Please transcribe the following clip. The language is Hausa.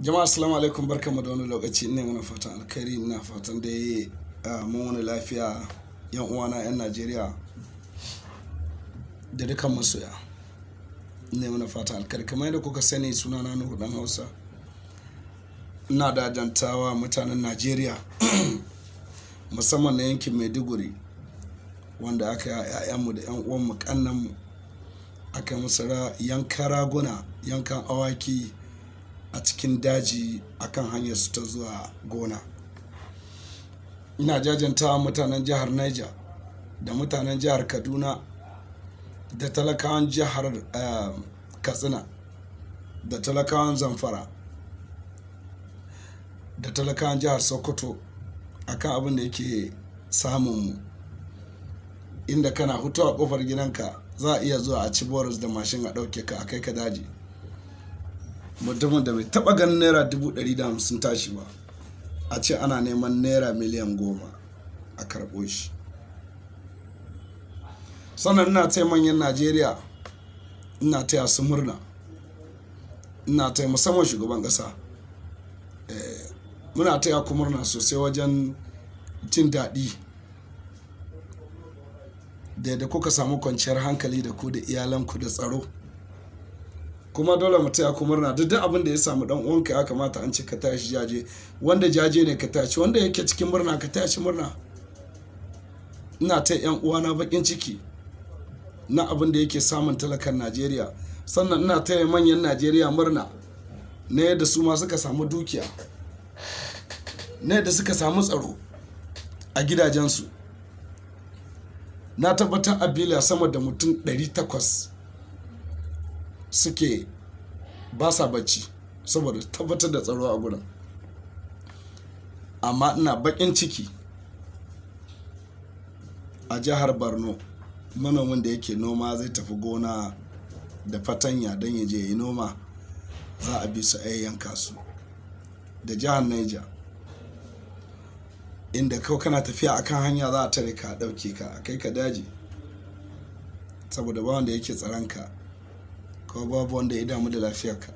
Jama'a assalamu alaikum, barkamu da wani lokaci. Ina mana fatan alkhairi, ina fatan dai mun wani lafiya, yan uwana yan Najeriya da dukan masoya. Ina mana fatan alkhairi. Kamar yadda kuka sani, sunana Nuhu dan Hausa. Ina dajantawa mutanen Najeriya musamman na yankin Maiduguri, wanda aka yi ‘ya'yanmu da ‘yan uwanmu ƙannenmu aka yi musu yankan raguna, yankan awaki a cikin daji akan hanyar su ta zuwa gona. Ina jajantawa mutanen jihar Niger da mutanen jihar Kaduna da talakawan jihar Katsina da talakawan Zamfara da talakawan jihar Sokoto akan abin da yake samun mu, inda kana hutuwa kofar gidanka za a iya zuwa a ci boris da mashin a ɗauke ka a kai ka daji. Mutumin da bai taɓa ganin naira 150 tashi ba, a ce ana neman naira miliyan 10 a karɓo shi. Sannan ina taya manyan Najeriya, ina taya su murna, ina taya musamman shugaban ƙasa. Muna taya ku murna sosai wajen jin daɗi da kuka samu kwanciyar hankali da ku da iyalanku da tsaro. Kuma dole mu taya ku murna, duk abin da ya samu dan uwanka ya kamata an ce ka taya shi jaje. Wanda jaje ne ka taya shi, wanda yake cikin murna ka taya shi murna. Ina taya yan uwana bakin ciki na abin da yake samun talakan Najeriya. Sannan ina taya manyan Najeriya murna na yadda su ma suka samu dukiya, na yadda suka samu tsaro a gidajensu. Na tabbatar a Bila sama da mutum 800 suke ba sa bacci saboda tabbatar da tsaro a gurin. Amma ina bakin ciki a jihar Borno, manomin da yake noma zai tafi gona da fatanya don ya je yi noma, za a bi su a yanka su. Da jihar Niger, inda kawai kana tafiya akan hanya za a tare ka, ɗauke ka a kai ka daji saboda ba wanda yake tsaron ka, ko babu wanda ya damu da lafiyarka.